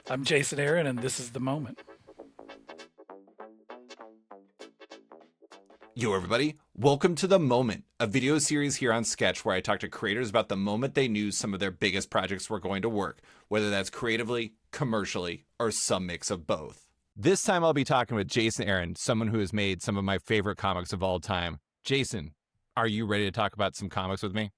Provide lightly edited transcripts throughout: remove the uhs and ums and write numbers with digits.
I'm Jason Aaron, and this is The Moment. Yo, everybody. Welcome to The Moment, a video series here on Sketch where I talk to creators about the moment they knew some of their biggest projects were going to work, whether that's creatively, commercially, or some mix of both. This time I'll be talking with Jason Aaron, someone who has made some of my favorite comics of all time. Jason, are you ready to talk about some comics with me?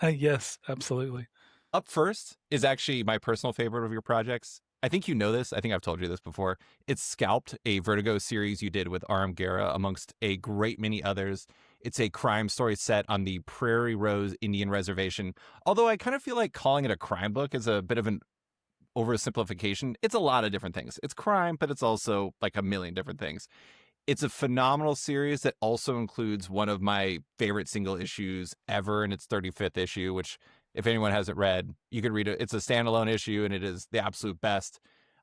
Yes, absolutely. Up first is actually my personal favorite of your projects. I think you know this. I think I've told you this before. It's Scalped, a Vertigo series you did with R.M. Guerra, amongst a great many others. It's a crime story set on the Prairie Rose Indian Reservation. Although I kind of feel like calling it a crime book is a bit of an oversimplification. It's a lot of different things. It's crime, but it's also like a million different things. It's a phenomenal series that also includes one of my favorite single issues ever in its 35th issue, which, if anyone hasn't read, you could read it. It's a standalone issue and it is the absolute best.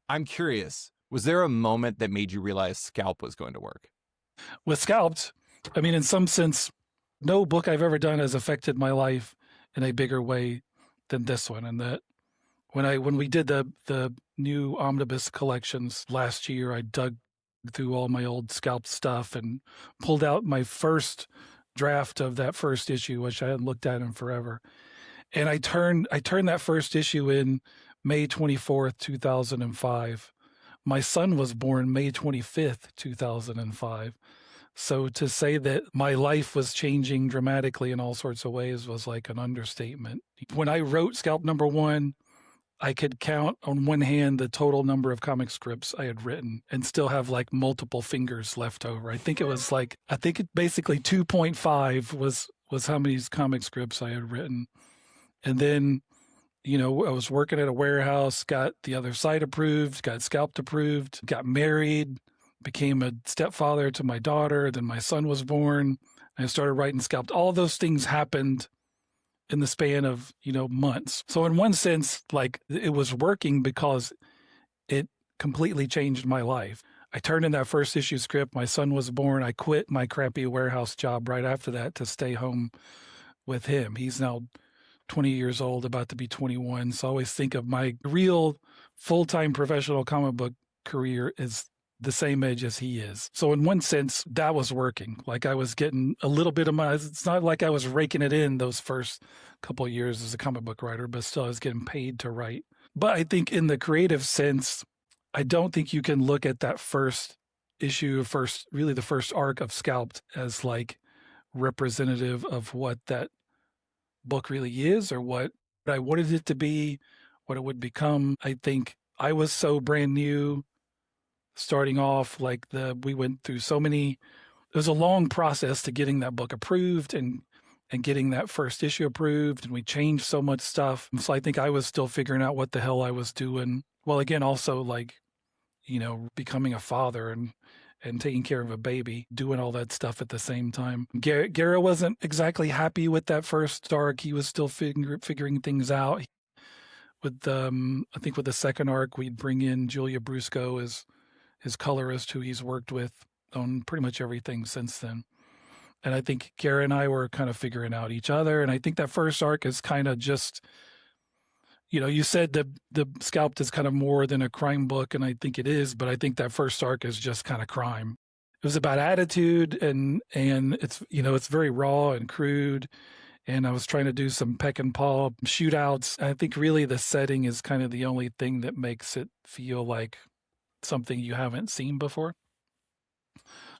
I'm curious, was there a moment that made you realize Scalp was going to work? With Scalped, I mean, in some sense, no book I've ever done has affected my life in a bigger way than this one. And that when we did the new omnibus collections last year, I dug through all my old Scalped stuff and pulled out my first draft of that first issue, which I hadn't looked at in forever. And I turned that first issue in May 24th, 2005. My son was born May 25th, 2005. So to say that my life was changing dramatically in all sorts of ways was like an understatement. When I wrote Scalp number 1, I could count on one hand the total number of comic scripts I had written and still have like multiple fingers left over. I think it basically 2.5 was how many comic scripts I had written. And then, I was working at a warehouse, got the other side approved, got Scalped approved, got married, became a stepfather to my daughter. Then my son was born. I started writing Scalped. All those things happened in the span of, months. So in one sense, like it was working because it completely changed my life. I turned in that first issue script. My son was born. I quit my crappy warehouse job right after that to stay home with him. He's now 20 years old, about to be 21. So I always think of my real full-time professional comic book career as the same age as he is. So in one sense, that was working. Like I was getting a little bit of my, it's not like I was raking it in those first couple of years as a comic book writer, but still I was getting paid to write. But I think in the creative sense, I don't think you can look at that first issue, really the first arc of Scalped as like representative of what that book really is or what I wanted it to be, what it would become. I think I was so brand new starting off, we went through so many, it was a long process to getting that book approved and getting that first issue approved. And we changed so much stuff. So I think I was still figuring out what the hell I was doing. Well, again, also becoming a father and taking care of a baby, doing all that stuff at the same time. Guerra wasn't exactly happy with that first arc. He was still figuring things out. With I think with the second arc, we'd bring in Julia Brusco as his colorist, who he's worked with on pretty much everything since then. And I think Guerra and I were kind of figuring out each other. And I think that first arc is kind of just, you said the Scalped is kind of more than a crime book, and I think it is, but I think that first arc is just kind of crime. It was about attitude and it's, it's very raw and crude. And I was trying to do some peck and paw shootouts. I think really the setting is kind of the only thing that makes it feel like something you haven't seen before.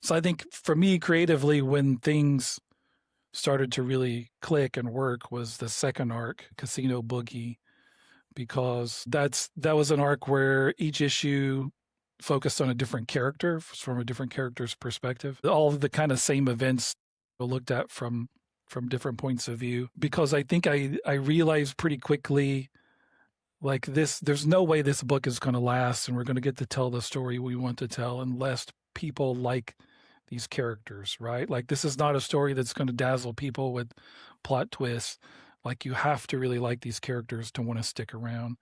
So I think for me creatively, when things started to really click and work was the second arc, Casino Boogie, because that was an arc where each issue focused on a different character from a different character's perspective. All of the kind of same events were looked at from different points of view, because I think I realized pretty quickly, like there's no way this book is going to last and we're going to get to tell the story we want to tell unless people like these characters, right? Like this is not a story that's going to dazzle people with plot twists. Like you have to really like these characters to want to stick around.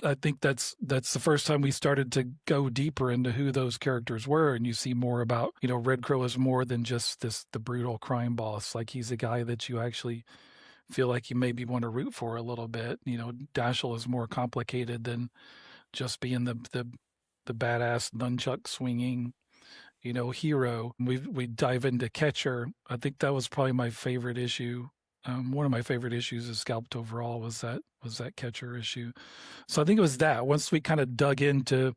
I think that's the first time we started to go deeper into who those characters were, and you see more about, Red Crow is more than just the brutal crime boss. Like he's a guy that you actually feel like you maybe want to root for a little bit. Dashiell is more complicated than just being the badass nunchuck swinging, hero. We dive into Catcher. I think that was probably my favorite issue. One of my favorite issues of Scalped overall was that Catcher issue. So I think it was that. Once we kind of dug into,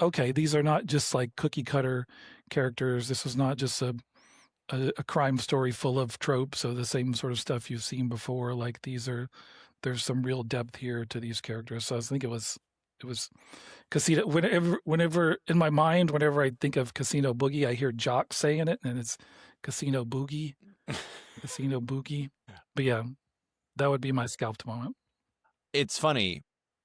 okay, these are not just like cookie cutter characters. This is not just a crime story full of tropes or the same sort of stuff you've seen before. Like there's some real depth here to these characters. So I think it was Casino. Whenever in my mind, whenever I think of Casino Boogie, I hear Jock saying it, and it's Casino Boogie, Casino Boogie. But yeah, that would be my Scalped moment. It's funny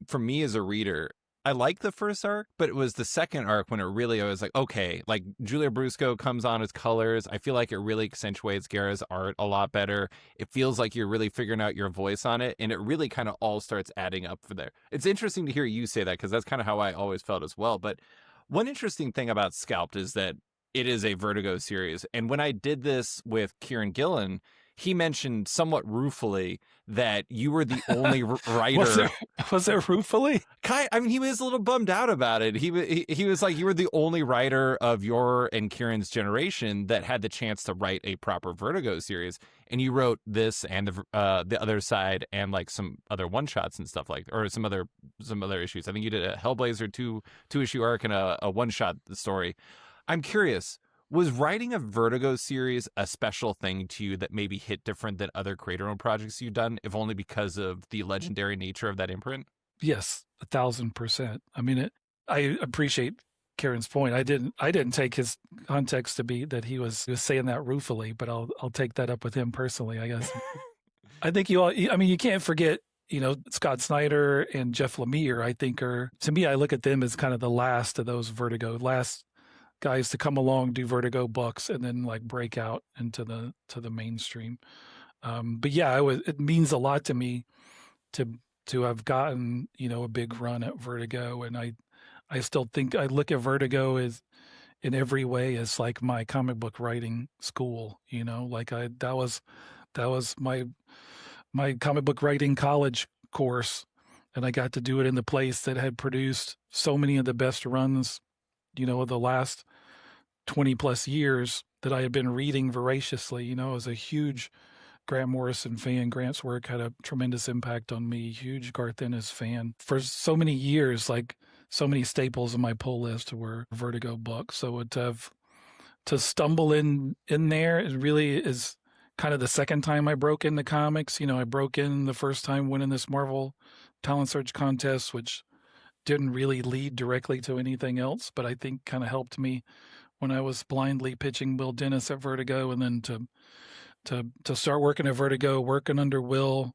for me as a reader. I like the first arc, but it was the second arc when it really I was like, okay, like Julia Brusco comes on as colors. I feel like it really accentuates Guerra's art a lot better. It feels like you're really figuring out your voice on it, and it really kind of all starts adding up for there. It's interesting to hear you say that because that's kind of how I always felt as well. But one interesting thing about Scalped is that it is a Vertigo series. And when I did this with Kieran Gillen, he mentioned somewhat ruefully that you were the only writer. Was it ruefully? I mean, he was a little bummed out about it. He was like, you were the only writer of your and Kieran's generation that had the chance to write a proper Vertigo series, and you wrote this and the other side and like some other one shots and stuff like, or some other issues. I think you did a Hellblazer two issue arc and a one shot story. I'm curious. Was writing a Vertigo series a special thing to you that maybe hit different than other creator-owned projects you've done, if only because of the legendary nature of that imprint? Yes, 1,000%. I mean, I appreciate Karen's point. I didn't take his context to be that he was saying that ruefully, but I'll take that up with him personally, I guess. I think you can't forget, Scott Snyder and Jeff Lemire, I think to me, I look at them as kind of the last of those last guys to come along, do Vertigo books, and then like break out into the mainstream. But yeah, it means a lot to me to have gotten a big run at Vertigo, and I still think I look at Vertigo as in every way as like my comic book writing school. Like that was my comic book writing college course, and I got to do it in the place that had produced so many of the best runs of the last 20 plus years that I had been reading voraciously. I was a huge Grant Morrison fan. Grant's work had a tremendous impact on me. Huge Garth Ennis fan. For so many years, like so many staples on my pull list were Vertigo books. So to stumble in there, it really is kind of the second time I broke into comics. I broke in the first time winning this Marvel Talent Search contest, which didn't really lead directly to anything else, but I think kind of helped me when I was blindly pitching Will Dennis at Vertigo, and then to start working at Vertigo, working under Will.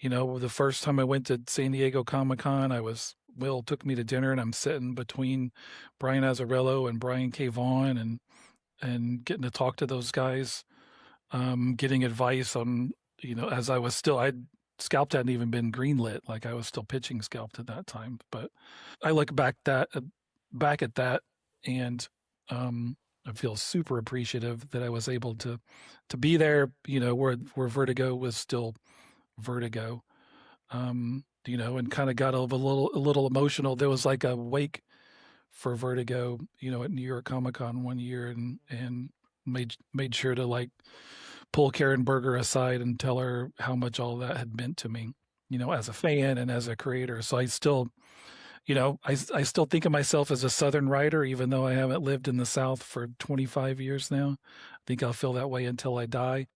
The first time I went to San Diego Comic-Con, Will took me to dinner, and I'm sitting between Brian Azzarello and Brian K. Vaughan, and getting to talk to those guys, getting advice on, as I was still, Scalped hadn't even been greenlit. Like I was still pitching Scalped at that time. But I look back at that, and I feel super appreciative that I was able to be there. Where Vertigo was still Vertigo. And kind of got a little emotional. There was like a wake for Vertigo, at New York Comic Con one year, and made sure to like pull Karen Berger aside and tell her how much all that had meant to me, as a fan and as a creator. So I still, I still think of myself as a Southern writer, even though I haven't lived in the South for 25 years now. I think I'll feel that way until I die.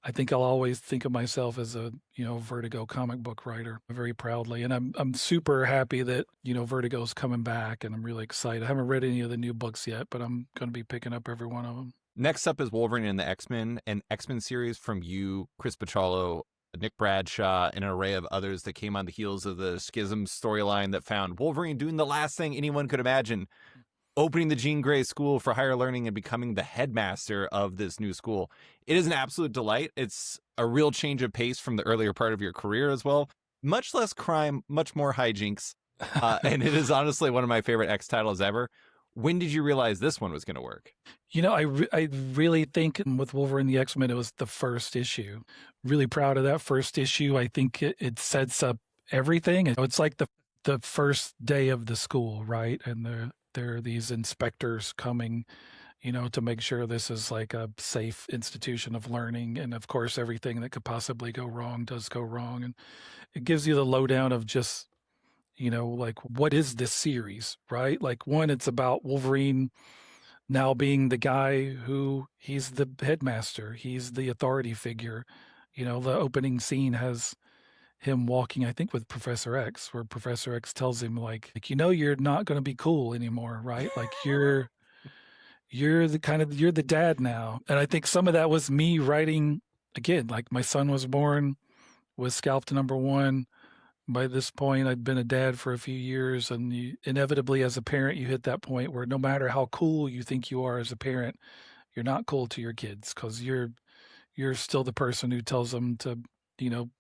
I think I'll always think of myself as a, Vertigo comic book writer very proudly. And I'm super happy that, Vertigo's coming back, and I'm really excited. I haven't read any of the new books yet, but I'm going to be picking up every one of them. Next up is Wolverine and the X-Men, an X-Men series from you, Chris Bachalo, Nick Bradshaw, and an array of others that came on the heels of the Schism storyline that found Wolverine doing the last thing anyone could imagine, opening the Jean Grey School for Higher Learning and becoming the headmaster of this new school. It is an absolute delight. It's a real change of pace from the earlier part of your career as well. Much less crime, much more hijinks. And it is honestly one of my favorite X titles ever. When did you realize this one was going to work? I really think with Wolverine the X-Men, it was the first issue. Really proud of that first issue. I think it sets up everything. It's like the the first day of the school, right? And there are these inspectors coming, to make sure this is like a safe institution of learning. And of course, everything that could possibly go wrong does go wrong. And it gives you the lowdown of just, like, what is this series, right? Like, one, it's about Wolverine now being the guy who he's the headmaster, he's the authority figure. The opening scene has him walking, I think, with Professor X, where Professor X tells him, like, you're not going to be cool anymore, right? Like, you're the dad now. And I think some of that was me writing again. Like, my son was born, was Scalped #1. By this point, I'd been a dad for a few years, and inevitably, as a parent, you hit that point where no matter how cool you think you are as a parent, you're not cool to your kids, because you're still the person who tells them to,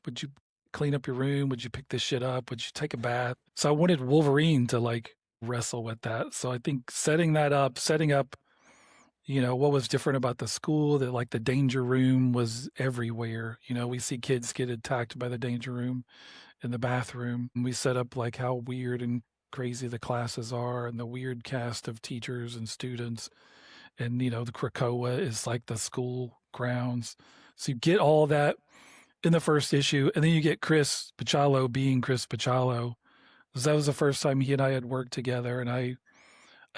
would you clean up your room? Would you pick this shit up? Would you take a bath? So I wanted Wolverine to like wrestle with that. So I think setting up, what was different about the school, that like the danger room was everywhere. We see kids get attacked by the danger room in the bathroom. And we set up like how weird and crazy the classes are, and the weird cast of teachers and students. And, the Krakoa is like the school grounds. So you get all that in the first issue. And then you get Chris Bachalo being Chris Bachalo. Because that was the first time he and I had worked together. And I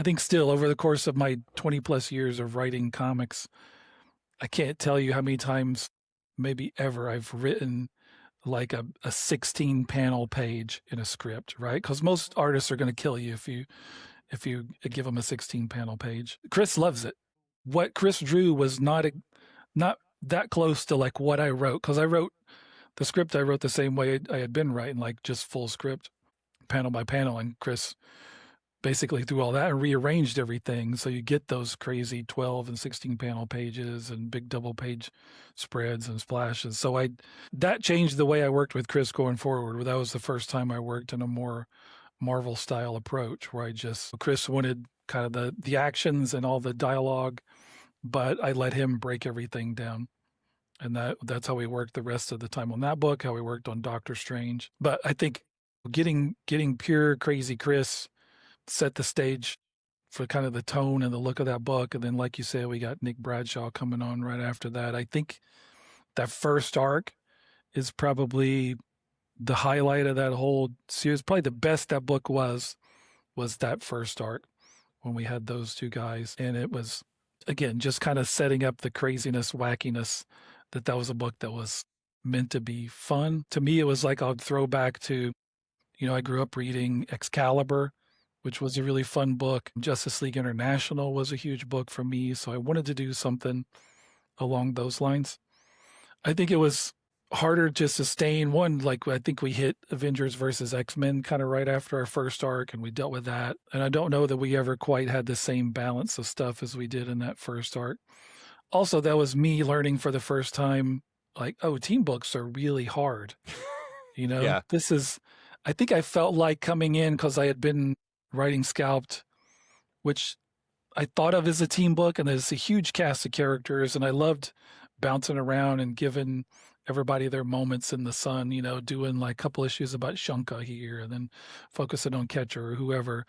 think still over the course of my 20 plus years of writing comics, I can't tell you how many times, maybe ever, I've written like a 16 panel page in a script, right? Because most artists are going to kill you if you give them a 16 panel page. Chris loves it. What Chris drew was not that close to like what I wrote, because I wrote the script. I wrote the same way I had been writing, like just full script, panel by panel, and Chris basically threw all that and rearranged everything, so you get those crazy 12 and 16 panel pages and big double page spreads and splashes. So that changed the way I worked with Chris going forward. That was the first time I worked in a more Marvel style approach, where Chris wanted kind of the actions and all the dialogue, but I let him break everything down. And that's how we worked the rest of the time on that book, how we worked on Doctor Strange. But I think getting pure crazy Chris set the stage for kind of the tone and the look of that book. And then, like you said, we got Nick Bradshaw coming on right after that. I think that first arc is probably the highlight of that whole series. Probably the best that book was that first arc when we had those two guys. And it was, again, just kind of setting up the craziness, wackiness, that was a book that was meant to be fun. To me, it was like I'd throw back to, I grew up reading Excalibur, which was a really fun book. Justice League International was a huge book for me. So I wanted to do something along those lines. I think it was harder to sustain one. Like, I think we hit Avengers versus X-Men kind of right after our first arc, and we dealt with that. And I don't know that we ever quite had the same balance of stuff as we did in that first arc. Also, that was me learning for the first time, like, oh, team books are really hard. Yeah. I think I felt like coming in, because I had been writing Scalped, which I thought of as a team book, and there's a huge cast of characters, and I loved bouncing around and giving everybody their moments in the sun, doing like a couple issues about Shunka here and then focusing on Catcher or whoever.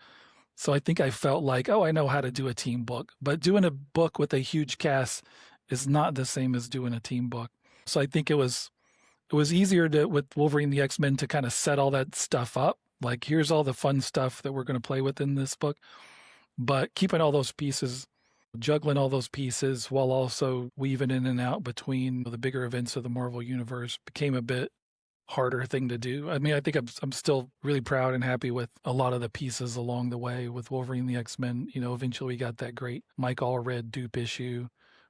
So I think I felt like, oh, I know how to do a team book. But doing a book with a huge cast is not the same as doing a team book. So I think it was easier with Wolverine the X-Men to kind of set all that stuff up. Like, here's all the fun stuff that we're going to play with in this book. But keeping all those pieces, juggling all those pieces while also weaving in and out between the bigger events of the Marvel Universe became a bit harder thing to do. I mean, I think I'm still really proud and happy with a lot of the pieces along the way with Wolverine the X-Men. Eventually we got that great Mike Allred dupe issue,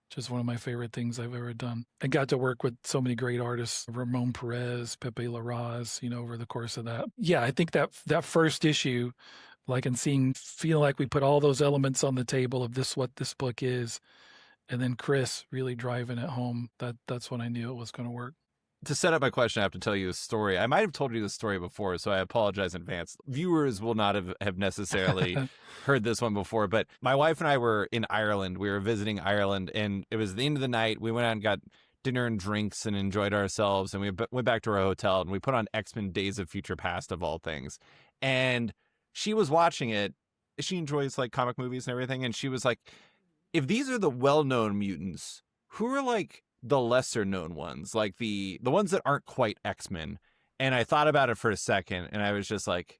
which is one of my favorite things I've ever done. I got to work with so many great artists, Ramon Perez, Pepe Larraz, over the course of that. Yeah, I think that first issue, like, and feeling like we put all those elements on the table of what this book is, and then Chris really driving it home, that's when I knew it was going to work. To set up my question, I have to tell you a story. I might have told you this story before, so I apologize in advance. Viewers will not have necessarily heard this one before, but my wife and I were in Ireland. We were visiting Ireland, and it was the end of the night. We went out and got dinner and drinks and enjoyed ourselves, and we went back to our hotel, and we put on X-Men Days of Future Past, of all things. And she was watching it. She enjoys like comic movies and everything. And she was like, if these are the well-known mutants, who are like the lesser known ones, like the ones that aren't quite X-Men? And I thought about it for a second, and I was just like,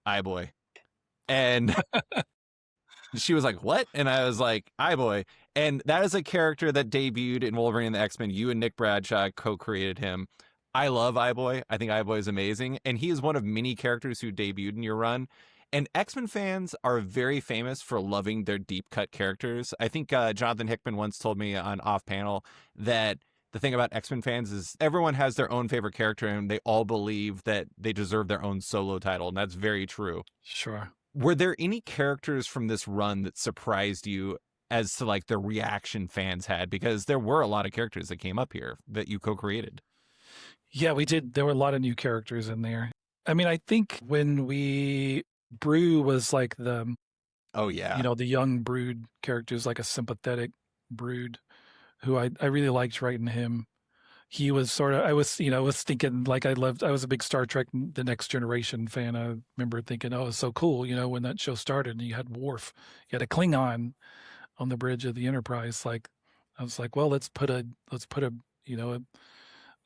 "Eye boy," and she was like, "What?" And I was like, "Eye boy," and that is a character that debuted in Wolverine and the X-Men. You and Nick Bradshaw co-created him. I love Eye boy. I think Eye boy is amazing, and he is one of many characters who debuted in your run. And X-Men fans are very famous for loving their deep cut characters. I think Jonathan Hickman once told me on off panel that the thing about X-Men fans is everyone has their own favorite character and they all believe that they deserve their own solo title. And that's very true. Sure. Were there any characters from this run that surprised you as to like the reaction fans had? Because there were a lot of characters that came up here that you co-created. Yeah, we did. There were a lot of new characters in there. I mean, I think when Brew was like the, Oh yeah. the young Brood characters, like a sympathetic Brood who I really liked writing him. He was sort of, I was thinking like I was a big Star Trek The Next Generation fan. I remember thinking, oh, it's so cool, when that show started and you had Worf, you had a Klingon on the bridge of the Enterprise. Like, I was like, well, let's put a,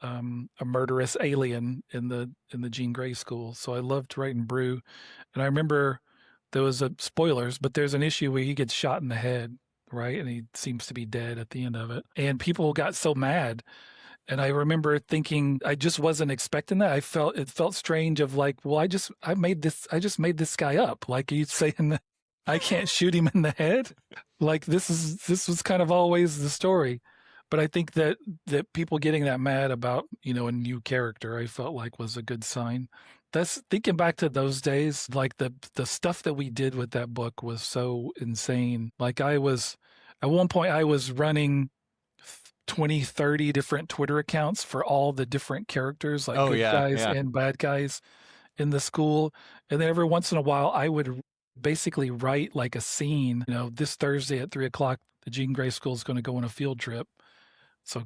a murderous alien in the Jean Grey school. So I loved writing Brew. And I remember there was spoilers, but there's an issue where he gets shot in the head, right? And he seems to be dead at the end of it. And people got so mad. And I remember thinking I just wasn't expecting that. It felt strange of like, well, I just made this guy up. Like, are you saying that I can't shoot him in the head? Like, this was kind of always the story. But I think that people getting that mad about, a new character, I felt like was a good sign. That's thinking back to those days, like the stuff that we did with that book was so insane. Like, at one point I was running 20, 30 different Twitter accounts for all the different characters, like good guys and bad guys in the school. And then every once in a while I would basically write like a scene, this Thursday at 3:00, the Jean Grey School is going to go on a field trip. So,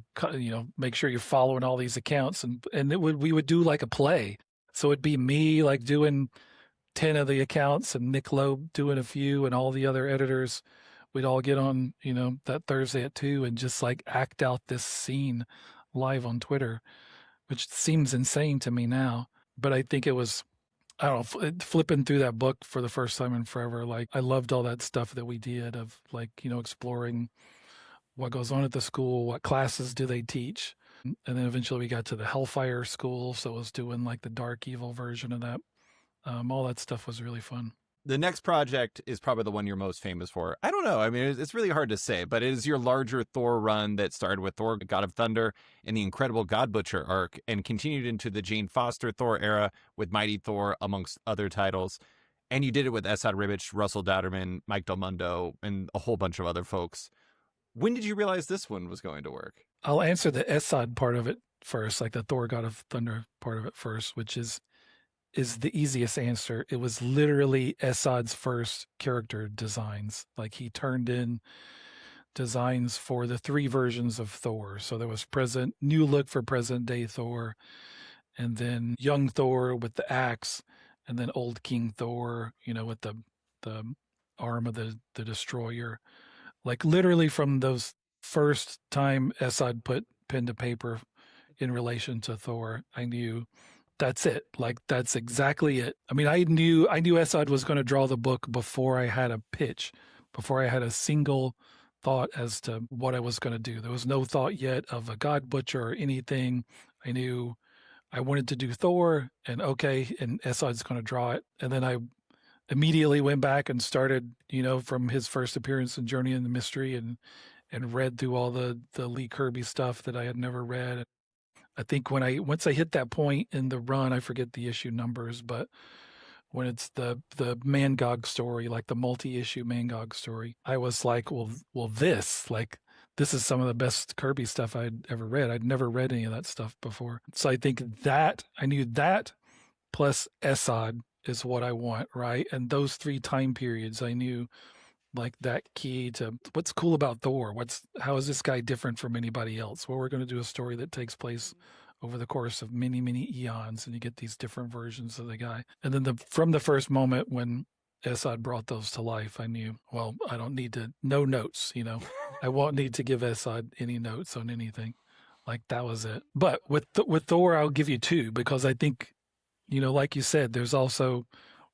make sure you're following all these accounts, and we would do like a play. So it'd be me like doing 10 of the accounts and Nick Loeb doing a few, and all the other editors. We'd all get on, that Thursday at 2 and just like act out this scene live on Twitter, which seems insane to me now. But I think it was, I don't know, flipping through that book for the first time in forever. Like, I loved all that stuff that we did of like, exploring what goes on at the school, what classes do they teach. And then eventually we got to the Hellfire School. So it was doing like the dark evil version of that. All that stuff was really fun. The next project is probably the one you're most famous for. I don't know. I mean, it's really hard to say, but it is your larger Thor run that started with Thor, God of Thunder, and the Incredible God Butcher arc, and continued into the Jane Foster Thor era with Mighty Thor, amongst other titles. And you did it with Esad Ribic, Russell Dowderman, Mike Del Mundo, and a whole bunch of other folks. When did you realize this one was going to work? I'll answer the Esad part of it first, like the Thor God of Thunder part of it first, which is the easiest answer. It was literally Esad's first character designs. Like, he turned in designs for the 3 versions of Thor. So there was new look for present day Thor, and then young Thor with the axe, and then old King Thor, with the arm of the destroyer. Like, literally from those first time Esad put pen to paper in relation to Thor, I knew that's it. Like, that's exactly it. I mean, I knew Esad was going to draw the book before I had a pitch, before I had a single thought as to what I was going to do. There was no thought yet of a God Butcher or anything. I knew I wanted to do Thor, and Esad's going to draw it. And then I immediately went back and started, from his first appearance in Journey in the Mystery, and read through all the Lee Kirby stuff that I had never read. I think once I hit that point in the run, I forget the issue numbers, but when it's the Mangog story, like the multi-issue Mangog story, I was like, well, this is some of the best Kirby stuff I'd ever read. I'd never read any of that stuff before. So I think that I knew that plus Esad is what I want, right? And those 3 time periods, I knew like that key to what's cool about Thor. How is this guy different from anybody else? Well, we're going to do a story that takes place over the course of many, many eons, and you get these different versions of the guy. And then from the first moment when Esad brought those to life, I knew, well, I don't need to, no notes, I won't need to give Esad any notes on anything. Like that was it. But with Thor, I'll give you two, because I think, like you said, there's also,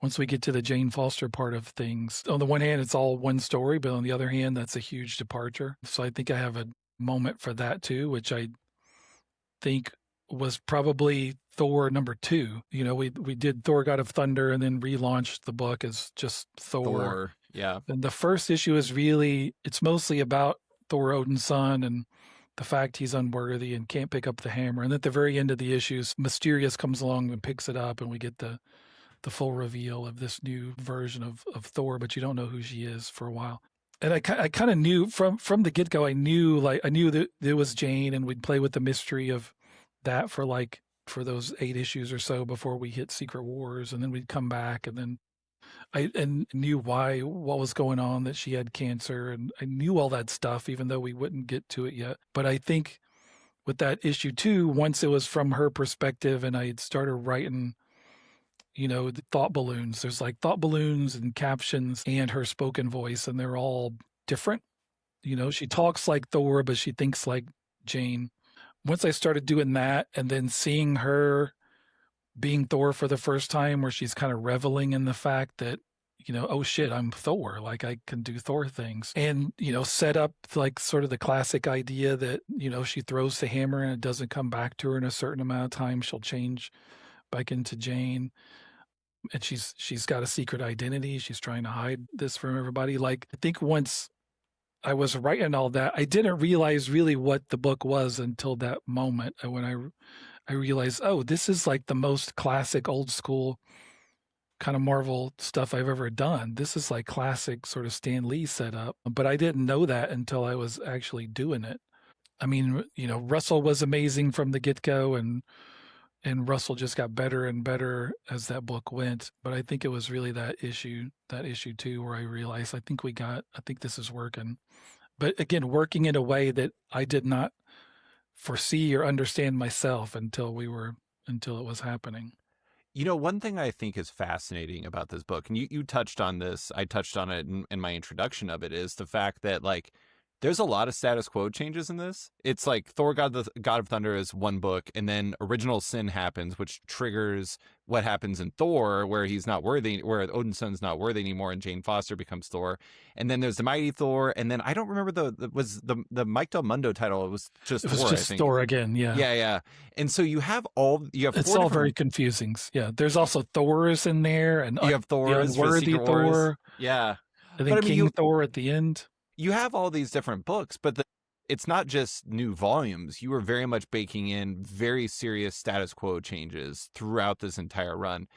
once we get to the Jane Foster part of things, on the one hand, it's all one story, but on the other hand, that's a huge departure. So I think I have a moment for that too, which I think was probably Thor number 2. We did Thor God of Thunder and then relaunched the book as just Thor. Yeah. And the first issue is really, it's mostly about Thor Odin's son and the fact he's unworthy and can't pick up the hammer. And at the very end of the issues, Mysterious comes along and picks it up, and we get the full reveal of this new version of Thor, but you don't know who she is for a while. And I kind of knew from the get-go, I knew that it was Jane, and we'd play with the mystery of that for those 8 issues or so before we hit Secret Wars, and then we'd come back, and then I knew what was going on, that she had cancer, and I knew all that stuff, even though we wouldn't get to it yet. But I think with that issue 2, once it was from her perspective and I had started writing, the thought balloons, there's like thought balloons and captions and her spoken voice, and they're all different. She talks like Thor, but she thinks like Jane. Once I started doing that, and then seeing her being Thor for the first time, where she's kind of reveling in the fact that, oh shit, I'm Thor, like I can do Thor things, and, set up like sort of the classic idea that, she throws the hammer and it doesn't come back to her in a certain amount of time, she'll change back into Jane. And she's got a secret identity. She's trying to hide this from everybody. Like, I think once I was writing all that, I didn't realize really what the book was until that moment when I realized, oh, this is like the most classic old school kind of Marvel stuff I've ever done. This is like classic sort of Stan Lee setup. But I didn't know that until I was actually doing it. I mean, Russell was amazing from the get-go, and Russell just got better and better as that book went. But I think it was really that issue 2, where I realized, I think this is working. But again, working in a way that I did not foresee or understand myself until it was happening. One thing I think is fascinating about this book, and you touched on this, I touched on it in my introduction of it, is the fact that, like, there's a lot of status quo changes in this. It's like Thor God of Thunder is one book, and then Original Sin happens, which triggers what happens in Thor, where he's not worthy, where Odin's son's not worthy anymore, and Jane Foster becomes Thor. And then there's the Mighty Thor, and then I don't remember the Mike Del Mundo title. It was just Thor. It was just Thor again, yeah. Yeah. And so you have it's all very confusing. Yeah, there's also Thors in there, and you have Thors, unworthy Thor. Yeah, and then King Thor at the end. You have all these different books, but it's not just new volumes. You are very much baking in very serious status quo changes throughout this entire run.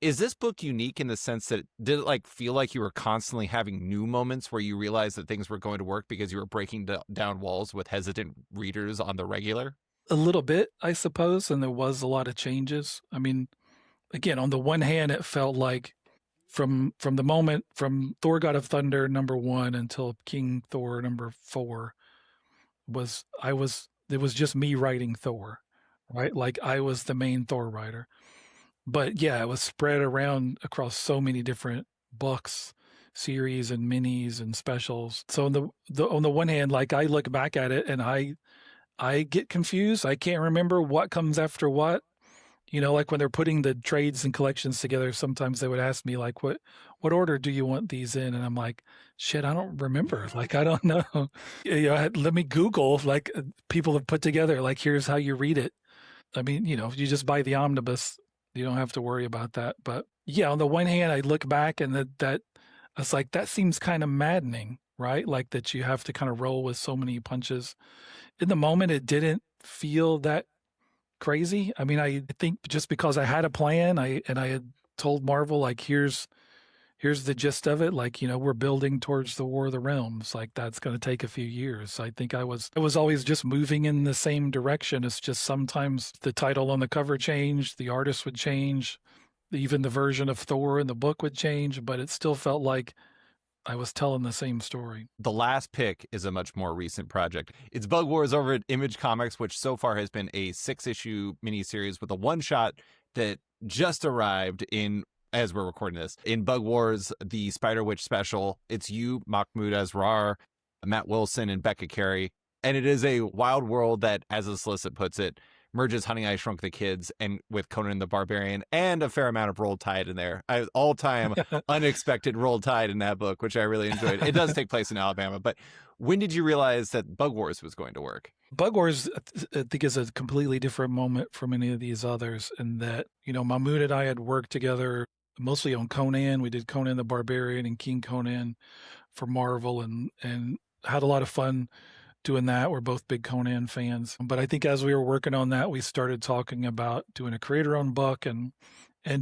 Is this book unique in the sense that, did it feel like you were constantly having new moments where you realized that things were going to work because you were breaking down walls with hesitant readers on the regular? A little bit, I suppose, and there was a lot of changes. I mean, again, on the one hand, it felt like from the moment from Thor God of Thunder number 1 until King Thor number 4 it was just me writing Thor, right? Like I was the main Thor writer. But yeah, it was spread around across so many different books, series and minis and specials. So on the one hand, like I look back at it and I get confused. I can't remember what comes after what. Like when they're putting the trades and collections together, sometimes they would ask me like, what order do you want these in? And I'm like, shit, I don't remember. Like, I don't know. Let me Google, like people have put together, like, here's how you read it. I mean, if you just buy the omnibus, you don't have to worry about that. But yeah, on the one hand, I look back and that I was like, that seems kind of maddening, right? Like that you have to kind of roll with so many punches. In the moment, it didn't feel that crazy. I mean, I think just because I had a plan, I had told Marvel, like, here's the gist of it. Like, we're building towards the War of the Realms. Like, that's going to take a few years. I think I was always just moving in the same direction. It's just sometimes the title on the cover changed, the artist would change, even the version of Thor in the book would change, but it still felt like I was telling the same story. The last pick is a much more recent project. It's Bug Wars over at Image Comics, which so far has been a 6-issue miniseries with a one-shot that just arrived in, as we're recording this, in Bug Wars, the Spider Witch special. It's you, Mahmoud Asrar, Matt Wilson, and Becca Carey. And it is a wild world that, as the solicit puts it, merges Honey, I Shrunk the Kids and with Conan the Barbarian, and a fair amount of Roll Tide in there. All-time unexpected Roll Tide in that book, which I really enjoyed. It does take place in Alabama, but when did you realize that Bug Wars was going to work? Bug Wars, I think, is a completely different moment from any of these others in that, Mahmoud and I had worked together mostly on Conan. We did Conan the Barbarian and King Conan for Marvel and had a lot of fun doing that. We're both big Conan fans. But I think as we were working on that, we started talking about doing a creator-owned book and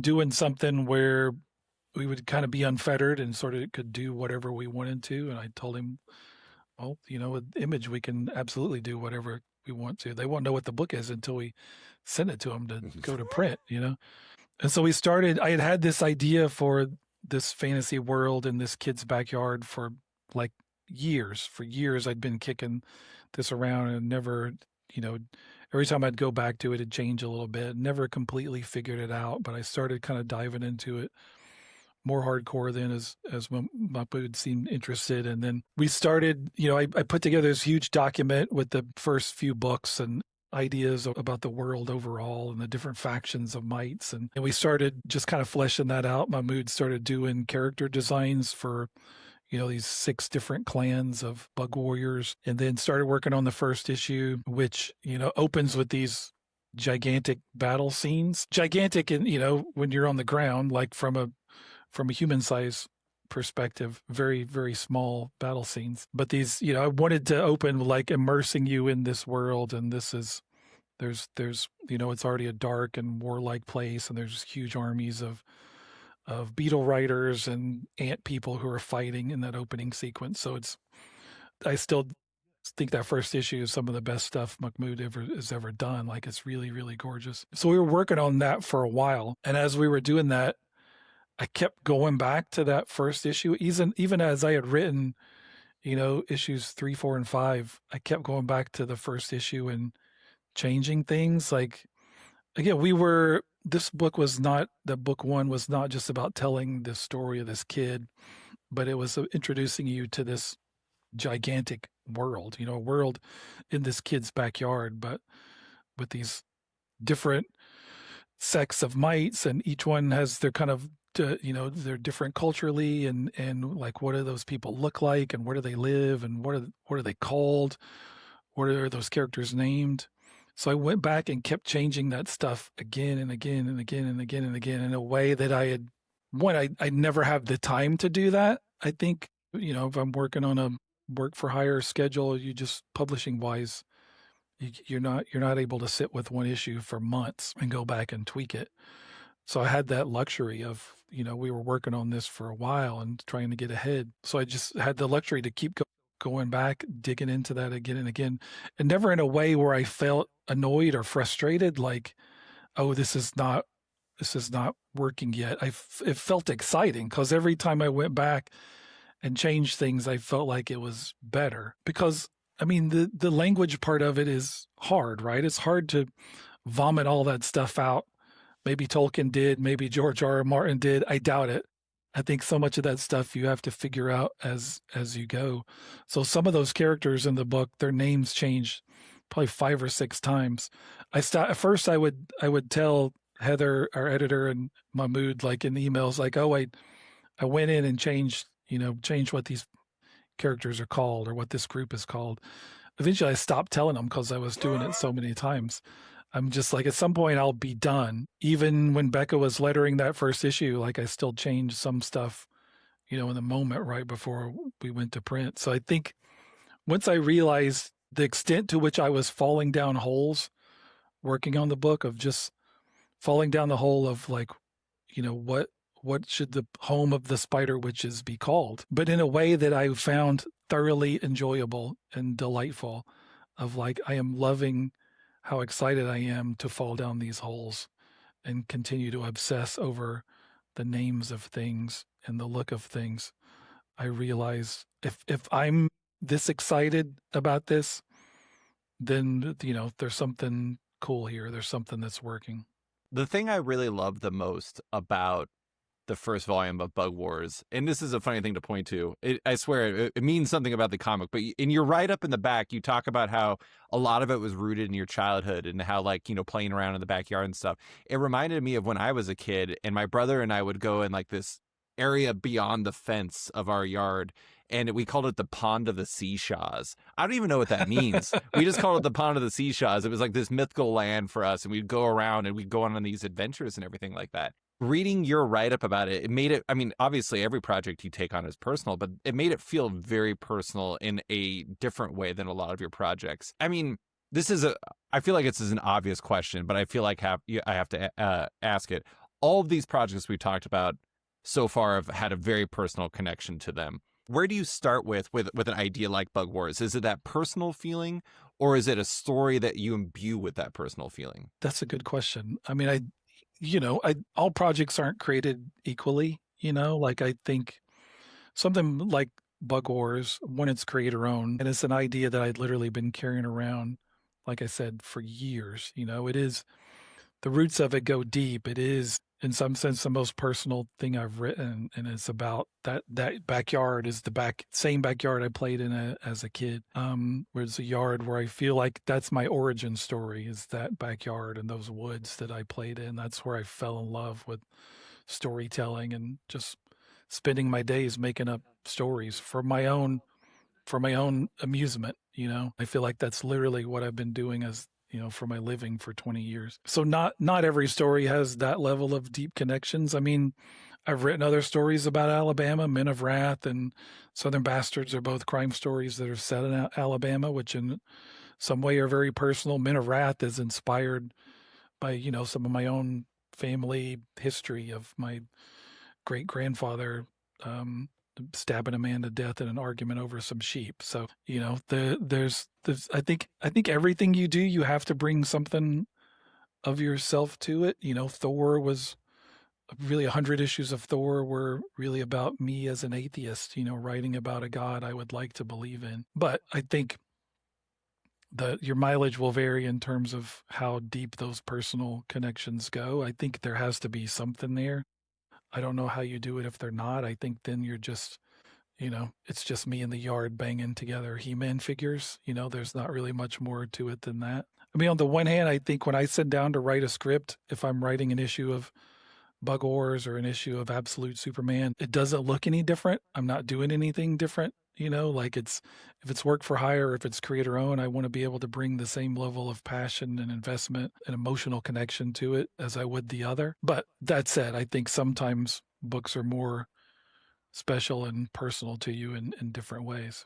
doing something where we would kind of be unfettered and sort of could do whatever we wanted to. And I told him, well, with Image, we can absolutely do whatever we want to. They won't know what the book is until we send it to them to go to print, And so we started, I had this idea for this fantasy world in this kid's backyard for like years. For years, I'd been kicking this around and never, every time I'd go back to it, it'd change a little bit. Never completely figured it out, but I started kind of diving into it more hardcore then as Mahmoud seemed interested. And then we started, I put together this huge document with the first few books and ideas about the world overall and the different factions of mites. And we started just kind of fleshing that out. Mahmoud started doing character designs for these 6 different clans of bug warriors, and then started working on the first issue, which, opens with these gigantic battle scenes. Gigantic, and, when you're on the ground, like from a human size perspective, very, very small battle scenes. But these, I wanted to open like immersing you in this world. And there's, it's already a dark and warlike place. And there's huge armies of beetle riders and ant people who are fighting in that opening sequence. So I still think that first issue is some of the best stuff Mahmoud has ever done. Like, it's really, really gorgeous. So we were working on that for a while. And as we were doing that, I kept going back to that first issue, even as I had written, issues 3, 4, and 5. I kept going back to the first issue and changing things. Like, again, book 1 was not just about telling the story of this kid, but it was introducing you to this gigantic world, a world in this kid's backyard, but with these different sects of mites, and each one has their kind of, they're different culturally, and like, what do those people look like, and where do they live, and what are they called? What are those characters named? So I went back and kept changing that stuff again and again and again and again and again in a way that I never have the time to do that. I think, if I'm working on a work for hire schedule, you just publishing wise, you're not able to sit with one issue for months and go back and tweak it. So I had that luxury of, we were working on this for a while and trying to get ahead. So I just had the luxury to keep going back, digging into that again and again, and never in a way where I felt annoyed or frustrated, like, oh, this is not working yet. It felt exciting because every time I went back and changed things, I felt like it was better. Because, I mean, the language part of it is hard, right? It's hard to vomit all that stuff out. Maybe Tolkien did, maybe George R. R. Martin did. I doubt it. I think so much of that stuff you have to figure out as you go. So some of those characters in the book, their names changed probably 5 or 6 times. At first I would tell Heather, our editor, and Mahmoud, like in emails, like, oh, I went in and changed what these characters are called or what this group is called. Eventually I stopped telling them because I was doing it so many times. I'm just like, at some point I'll be done. Even when Becca was lettering that first issue, like, I still changed some stuff, in the moment right before we went to print. So I think once I realized the extent to which I was falling down holes working on the book, of just falling down the hole of like, what should the home of the spider witches be called? But in a way that I found thoroughly enjoyable and delightful, of like, I am loving how excited I am to fall down these holes and continue to obsess over the names of things and the look of things. I realize if I'm this excited about this, then there's something cool here. There's something that's working. The thing I really love the most about the first volume of Bug Wars, and this is a funny thing to point to. I swear it means something about the comic, but in your write up in the back, you talk about how a lot of it was rooted in your childhood and how, like, playing around in the backyard and stuff. It reminded me of when I was a kid and my brother and I would go in like this area beyond the fence of our yard, and we called it the Pond of the Seashaws. I don't even know what that means. We just called it the Pond of the Seashaws. It was like this mythical land for us, and we'd go around and we'd go on these adventures and everything like that. Reading your write-up about it, it made it, I mean, obviously every project you take on is personal, but it made it feel very personal in a different way than a lot of your projects. I mean, I feel like this is an obvious question, but I feel like I have to ask it. All of these projects we talked about so far have had a very personal connection to them. Where do you start with an idea like Bug Wars? Is it that personal feeling, or is it a story that you imbue with that personal feeling? That's a good question. I mean, all projects aren't created equally, like I think something like Bug Wars, when it's creator owned, and it's an idea that I'd literally been carrying around, like I said, for years. It is, the roots of it go deep. It is, in some sense, the most personal thing I've written, and it's about that backyard is the same backyard I played in as a kid. Where it's a yard where I feel like that's my origin story, is that backyard and those woods that I played in. That's where I fell in love with storytelling and just spending my days making up stories for my own amusement. I feel like that's literally what I've been doing as for my living for 20 years. So not every story has that level of deep connections. I mean, I've written other stories about Alabama. Men of Wrath and Southern Bastards are both crime stories that are set in Alabama, which in some way are very personal. Men of Wrath is inspired by, some of my own family history of my great grandfather stabbing a man to death in an argument over some sheep. So, there's I think everything you do, you have to bring something of yourself to it. Thor was really 100 issues of Thor were really about me as an atheist, writing about a God I would like to believe in. But I think your mileage will vary in terms of how deep those personal connections go. I think there has to be something there. I don't know how you do it if they're not. I think then you're just, it's just me in the yard banging together He-Man figures. There's not really much more to it than that. I mean, on the one hand, I think when I sit down to write a script, if I'm writing an issue of Bug Wars or an issue of Absolute Superman, it doesn't look any different. I'm not doing anything different. Like if it's work for hire or if it's creator owned, I want to be able to bring the same level of passion and investment and emotional connection to it as I would the other. But that said, I think sometimes books are more special and personal to you in different ways.